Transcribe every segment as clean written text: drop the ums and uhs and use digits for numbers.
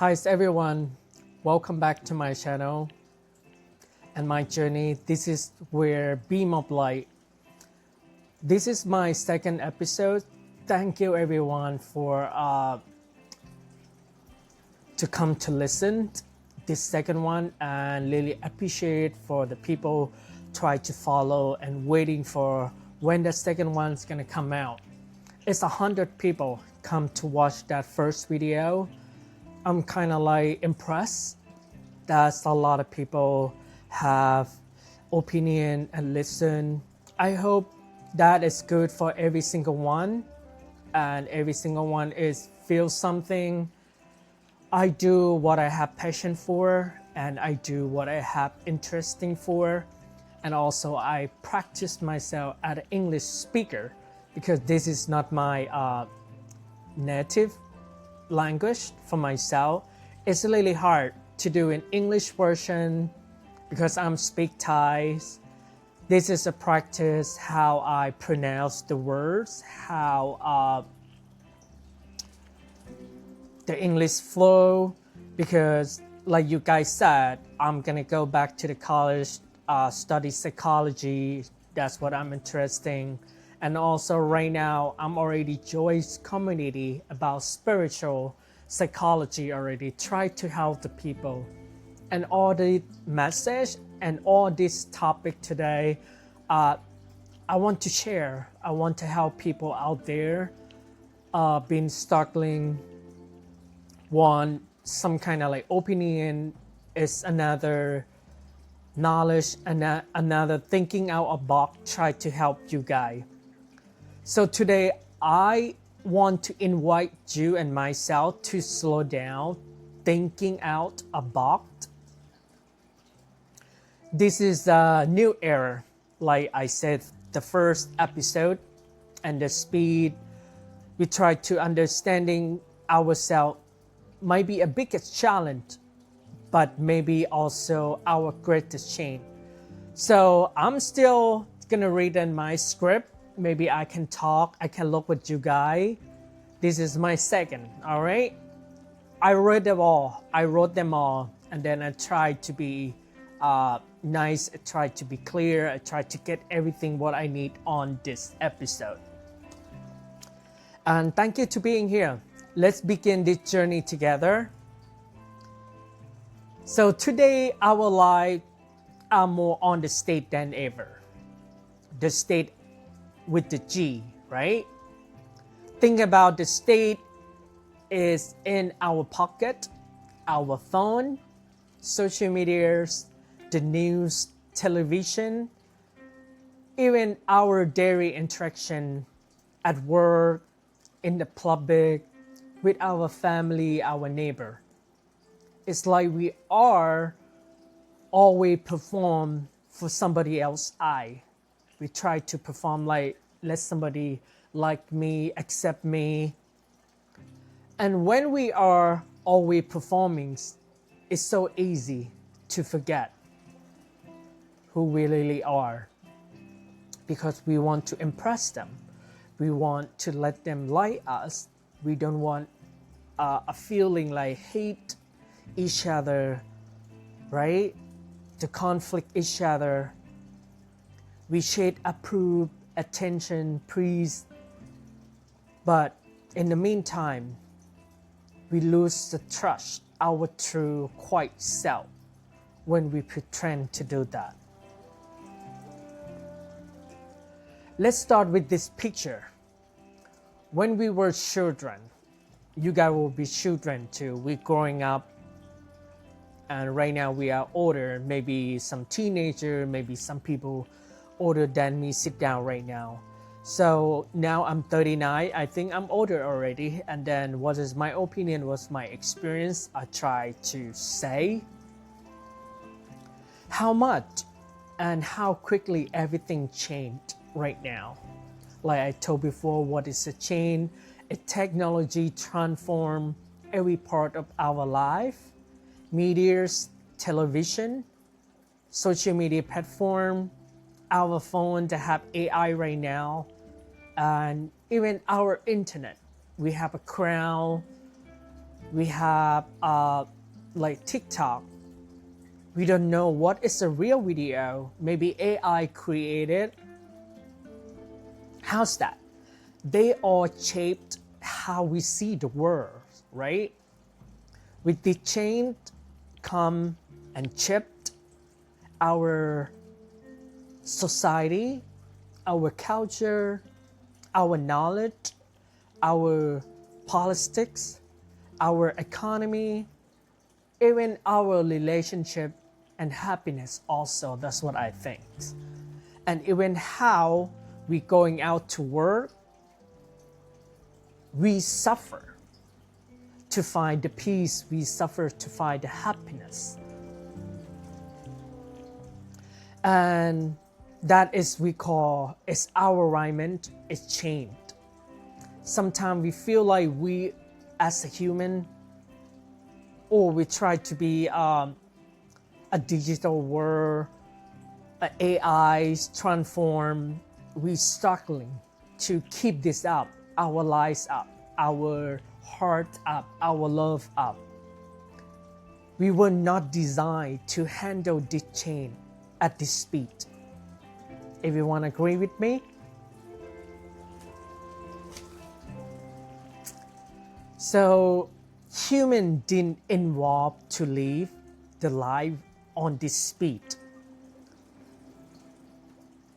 Hi everyone, welcome back to my channel and my journey. This is where Beam of Light. This is my second episode. Thank you everyone for to come to listen this second one, and really appreciate for the people try to follow and waiting for when the second one's gonna come out. It's 100 people come to watch that first video. I'm kind of like impressed that a lot of people have opinion and listen. I hope that is good for every single one, and every single one is feel something. I do what I have passion for, and I do what I have interesting for, and also I practice myself as an English speaker because this is not my native language for myself. It's really hard to do an English version because I'm speak Thai. This is a practice how I pronounce the words, how the English flow, because like you guys said, I'm gonna go back to the college, study psychology. That's what I'm interested in. And also right now, I'm already joined community about spiritual psychology already, try to help the people. And all the message and all this topic today, I want to share. I want to help people out there been struggling. One, some kind of like opinion is another knowledge, and another thinking out of box, try to help you guys. So today I want to invite you and myself to slow down, thinking out a box. This is a new era, like I said, the first episode, and the speed we try to understanding ourselves might be a biggest challenge, but maybe also our greatest change. So I'm still gonna read in my script. Maybe I can talk, I can look with you guys. This is my second, all right? I read them all, I wrote them all, and then I tried to be nice, I tried to be clear, I tried to get everything what I need on this episode. And thank you to being here. Let's begin this journey together. So today our life are more on the state than ever. The state with the G, right? Think about the state is in our pocket, our phone, social medias, the news, television, even our daily interaction at work, in the public, with our family, our neighbor. It's like we are always perform for somebody else's eye. We try to perform like, let somebody like me, accept me. And when we are always performing, it's so easy to forget who we really are, because we want to impress them. We want to let them like us. We don't want a feeling like hate each other, right? To conflict each other. We should approve, attention, praise. But in the meantime, we lose the trust, our true, quiet self, when we pretend to do that. Let's start with this picture. When we were children, you guys will be children too. We're growing up, and right now we are older, maybe some teenager, maybe some people older than me sit down right now. So now I'm 39. I think I'm older already. And then what is my opinion, was my experience. I try to say how much and how quickly everything changed right now. Like I told before, what is a change? A technology transform every part of our life. Medias, television, social media platform, our phone that have AI right now, and even our internet. We have a crowd, We have like TikTok. We don't know what is a real video. Maybe AI created. How's that? They all shaped how we see the world, right? With the change come and shaped our society, our culture, our knowledge, our politics, our economy, even our relationship and happiness also. That's what I think. And even how we going out to work, we suffer to find the peace, we suffer to find the happiness. And that is we call, it's our environment, it's changed. Sometimes we feel like we as a human, or we try to be a digital world, AI transform, we struggling to keep this up, our lives up, our heart up, our love up. We were not designed to handle this change at this speed. Everyone agree with me? So human didn't evolve to live the life on this speed.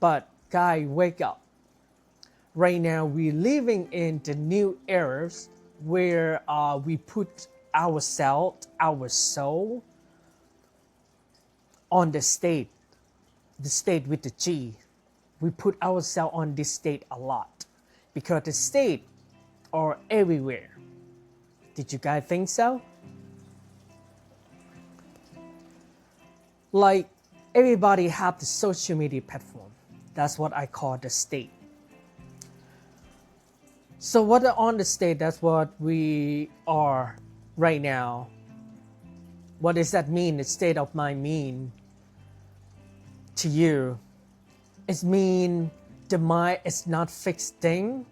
But guys, wake up. Right now we're living in the new eras where we put ourselves, our soul, on the state with the G. We put ourselves on this state a lot because the state are everywhere. Did you guys think so? Like everybody have the social media platform. That's what I call the state. So what on the state, that's what we are right now. What does that mean? The state of mind mean to you? It mean the mind is not fixed thing.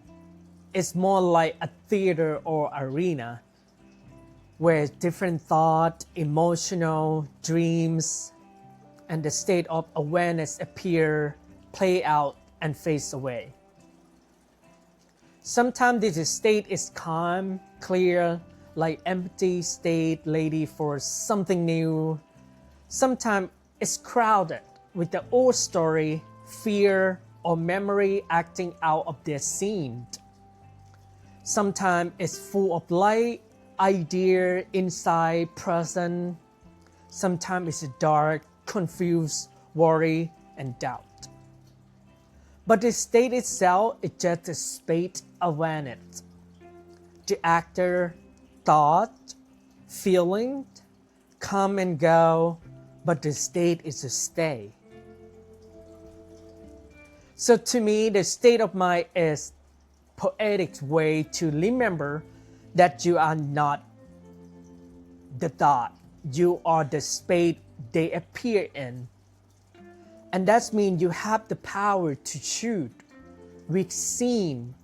It's more like a theater or arena where different thought, emotional, dreams, and the state of awareness appear, play out, and fade away. Sometimes this state is calm, clear, like empty state ready for something new. Sometimes it's crowded with the old story, fear, or memory acting out of their scene. Sometimes it's full of light, idea, insight, present. Sometimes it's dark, confused, worry, and doubt. But the state itself is just a state of awareness. The actor, thought, feeling, come and go, but the state is a stay. So to me, the state of mind is poetic way to remember that you are not the thought. You are the space they appear in. And that means you have the power to choose which scene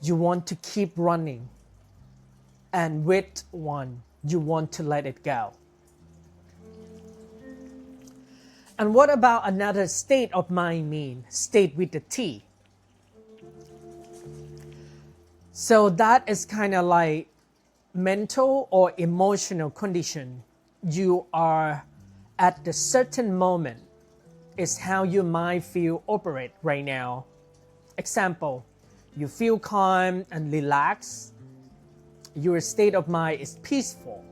you want to keep running and which one you want to let it go. And what about another state of mind mean? State with the T. So that is kind of like mental or emotional condition. You are at the certain moment is how your mind feel operate right now. Example, you feel calm and relaxed. Your state of mind is peaceful.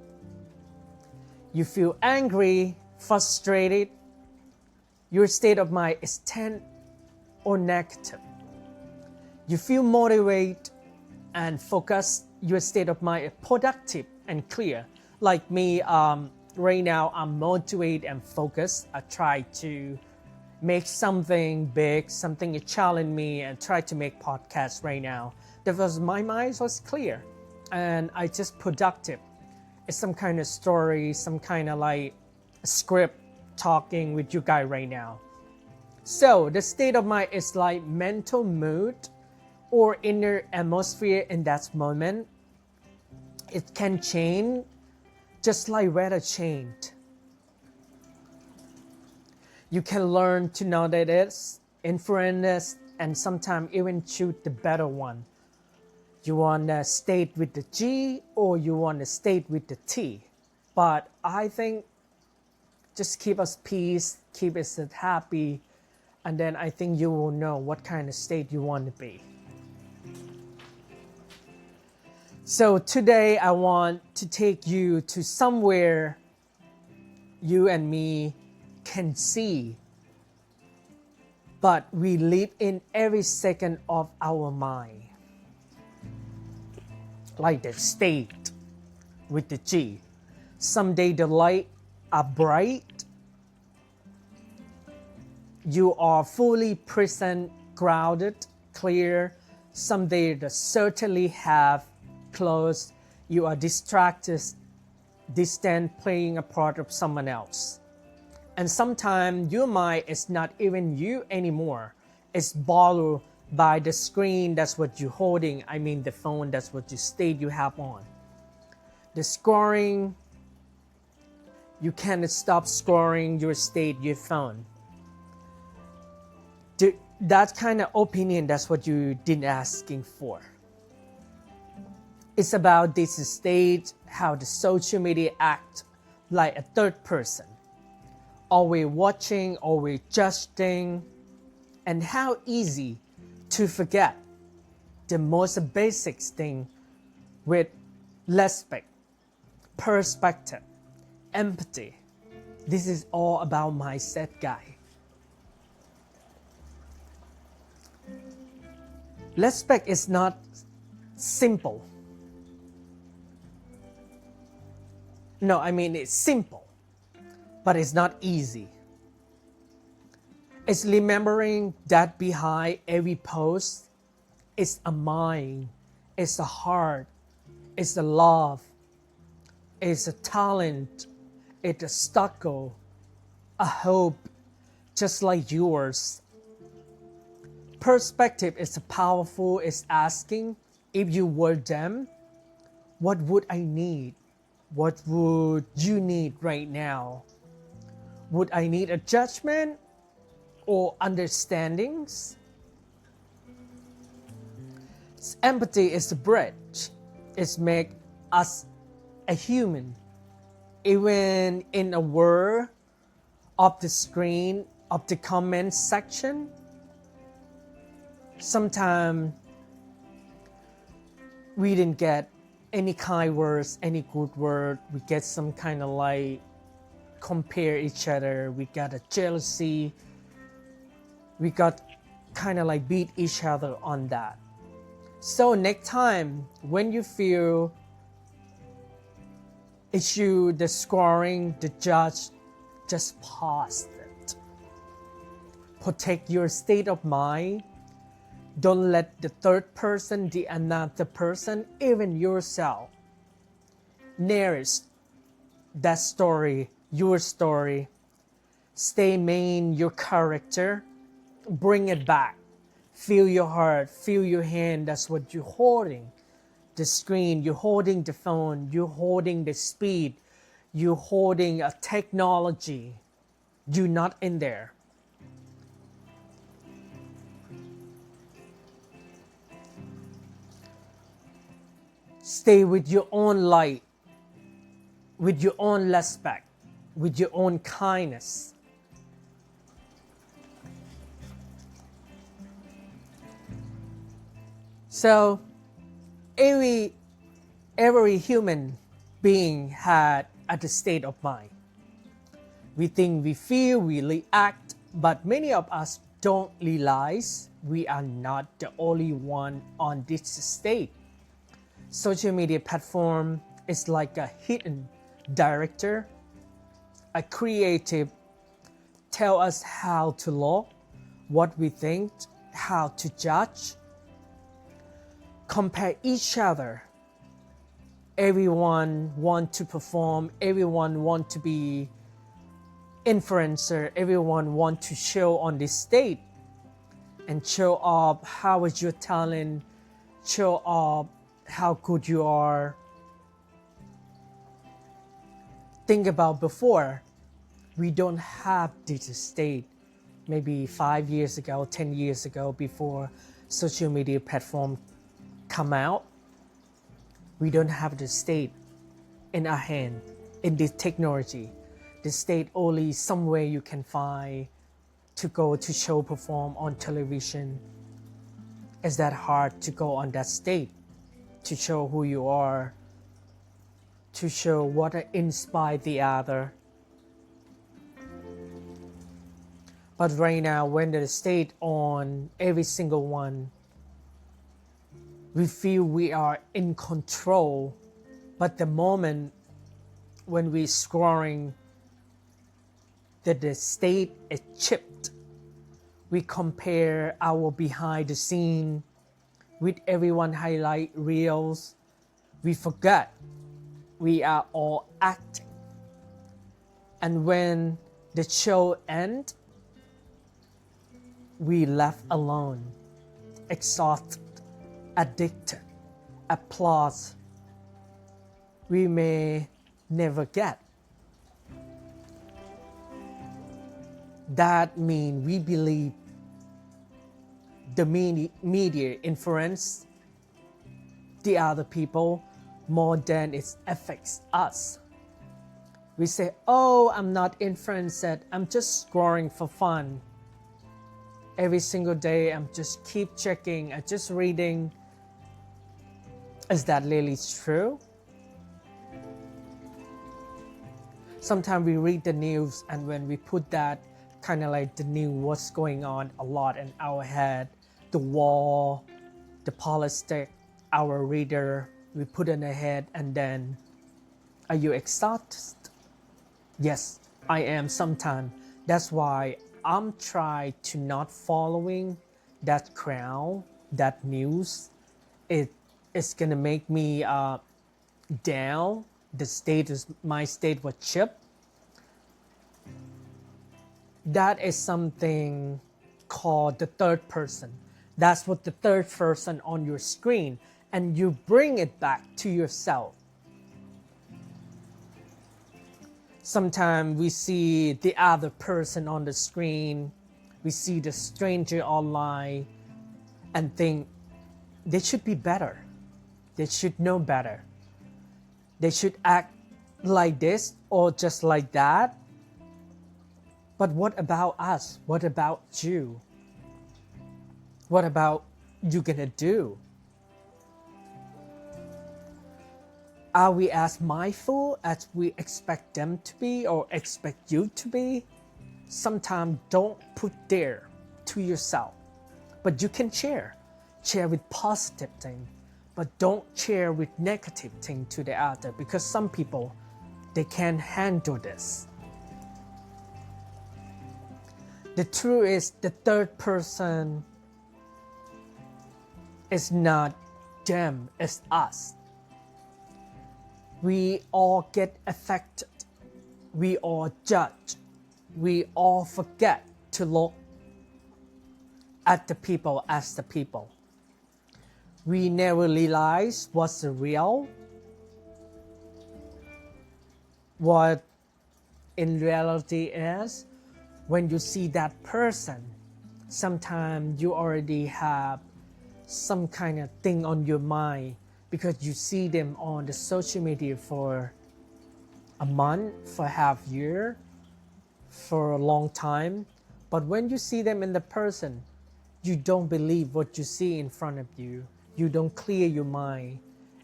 You feel angry, frustrated. Your state of mind is tense or negative. You feel motivated and focused. Your state of mind is productive and clear. Like me, right now I'm motivated and focused. I try to make something big, something that challenge me, and try to make podcasts right now. Because my mind was clear and I just productive. It's some kind of story, some kind of like script talking with you guys right now. So the state of mind is like mental mood or inner atmosphere in that moment. It can change just like weather changed. You can learn to know that it's influence and sometimes even choose the better one. You want to stay with the G or you want to stay with the T. But I think just keep us peace, keep us happy, and then I think you will know what kind of state you want to be. So today I want to take you to somewhere you and me can see, but we live in every second of our mind. Like the state with the G. Someday the light are bright. You are fully present, grounded, clear. Someday the certainly have closed. You are distracted, distant, playing a part of someone else. And sometimes your mind is not even you anymore. It's borrowed by the screen. That's what you're holding. I mean the phone. That's what you state you have on. The scoring, you can't stop scoring your state, your phone. That kind of opinion, that's what you didn't asking for. It's about this state, how the social media act like a third person. Always watching, always judging, and how easy to forget the most basic thing with respect, perspective, empathy. This is all about mindset, guy. Respect is not simple. No, I mean it's simple, but it's not easy. It's remembering that behind every post is a mind, it's a heart, it's a love, it's a talent, it's a struggle, a hope, just like yours. Perspective is powerful, it's asking, if you were them, what would I need? What would you need right now? Would I need a judgment or understandings? Empathy is the bridge. It makes us a human. Even in a world of the screen, of the comment section, sometimes we didn't get any kind words, any good word. We get some kind of like compare each other. We got a jealousy. We got kind of like beat each other on that. So next time when you feel issue, the scoring, the judge, just pause it. Protect your state of mind. Don't let the third person, the another person, even yourself, narrate that story, your story. Stay main your character. Bring it back. Feel your heart, feel your hand. That's what you're holding. The screen, you're holding the phone, you're holding the speed, you're holding a technology. You're not in there. Stay with your own light, with your own respect, with your own kindness. So every human being had a state of mind. We think, we feel, we react, but many of us don't realize we are not the only one on this state. Social media platform is like a hidden director, a creative, tell us how to look, what we think, how to judge, compare each other. Everyone want to perform, everyone want to be influencer, everyone want to show on this stage and show up how is your talent, show up how good you are, think about before, we don't have this state. Maybe 5 years ago, 10 years ago, before social media platform come out, we don't have the state in our hand in this technology. The state only somewhere you can find to go to show perform on television. Is that hard to go on that state, to show who you are, to show what inspire the other? But right now, when the state on every single one, we feel we are in control. But the moment when we scrolling that the state is chipped, we compare our behind the scene with everyone highlight reels. We forget we are all acting. And when the show ends, we left alone, exhausted, addicted, applause we may never get. That means we believe the media influence the other people more than it affects us. We say, oh, I'm not influenced, I'm just scrolling for fun. Every single day, I'm just keep checking, I'm just reading. Is that really true? Sometimes we read the news, and when we put that kind of like the news, what's going on a lot in our head, the war, the politics, our reader, we put in our head, and then, are you exhausted? Yes, I am sometimes. That's why I'm trying to not following that crowd, that news. It's gonna make me down. My state was chipped. That is something called the third person. That's what the third person on your screen, and you bring it back to yourself. Sometimes we see the other person on the screen, we see the stranger online, and think they should be better. They should know better. They should act like this or just like that. But what about us? What about you? What about you gonna do? Are we as mindful as we expect them to be or expect you to be? Sometimes don't put there to yourself, but you can share. Share with positive thing, but don't share with negative thing to the other, because some people, they can't handle this. The truth is the third person is not them, it's us. We all get affected. We all judge. We all forget to look at the people as the people. We never realize what's the real, what in reality is. When you see that person, sometimes you already have some kind of thing on your mind, because you see them on the social media for a month, for half year, for a long time. But when you see them in the person, you don't believe what you see in front of you. You don't clear your mind.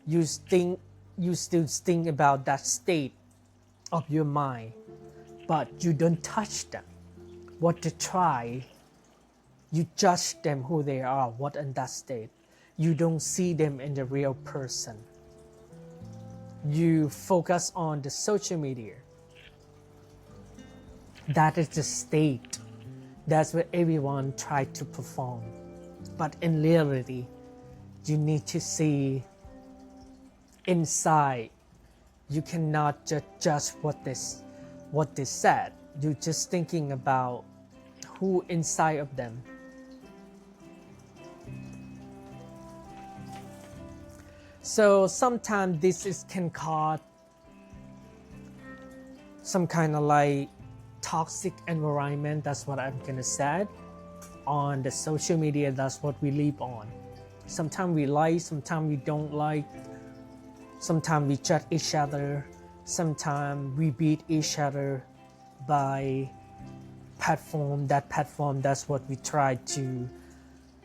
You still think about that state of your mind, but you don't touch them. What to try, you judge them who they are, what in that state. You don't see them in the real person. You focus on the social media. That is the state. That's what everyone tried to perform. But in reality, you need to see inside. You cannot just judge what they said. You're just thinking about who inside of them. So sometimes this can cause some kind of like toxic environment. That's what I'm gonna say. On the social media, that's what we live on. Sometimes we like, sometimes we don't like, sometimes we judge each other, sometimes we beat each other by platform. That's what we try to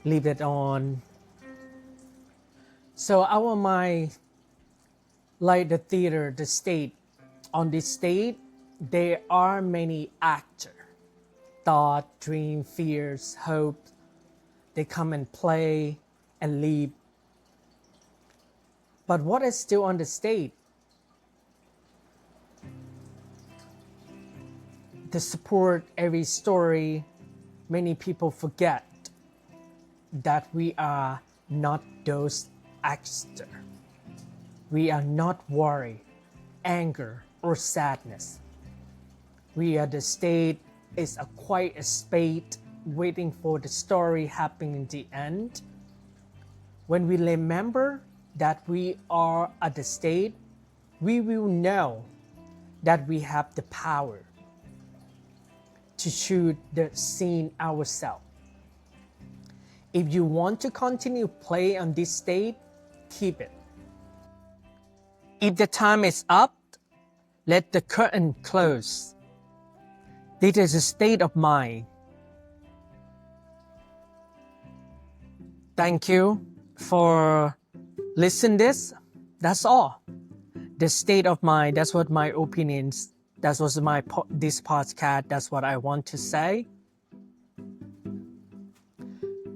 leave it on. So our mind, like the theater, the stage, on this stage there are many actors. Thought, dream, fears, hope, they come and play and leave. But what is still on the stage? To support every story, many people forget that we are not those actors. We are not worry, anger, or sadness. We are the state is a quiet space waiting for the story happening in the end. When we remember that we are at the state, we will know that we have the power to shoot the scene ourselves. If you want to continue play on this stage, keep it. If the time is up, let the curtain close. This is a state of mind. Thank you for listening this. That's all. The state of mind, that's what my opinions, that was this podcast, that's what I want to say.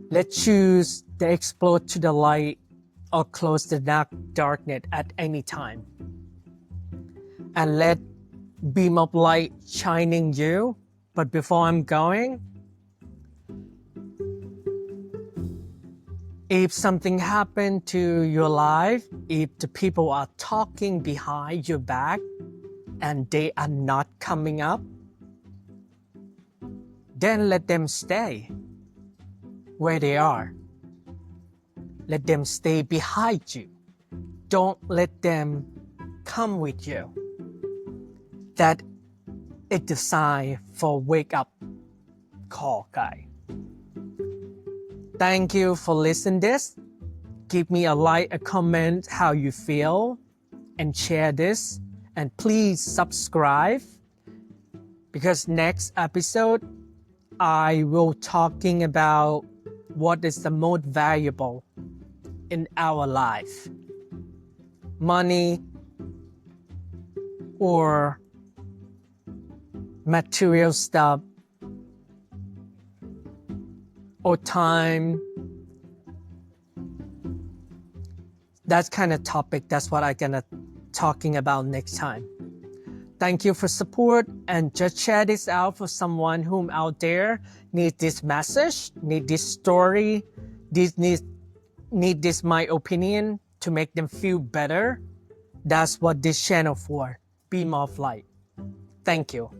Let's choose to explore to the light or close the darkness at any time. And let beam of light shining you. But before I'm going, if something happened to your life, if the people are talking behind your back and they are not coming up, then let them stay where they are. Let them stay behind you. Don't let them come with you. That is the sign for wake up call, guy. Thank you for listening this. Give me a like, a comment how you feel, and share this. And please subscribe, because next episode I will talking about what is the most valuable in our life. Money or material stuff or time. That kind of topic, that's what I'm gonna talking about next time. Thank you for support, and just share this out for someone whom out there need this message, need this story, need this my opinion to make them feel better. That's what this channel for. Beam of light. Thank you.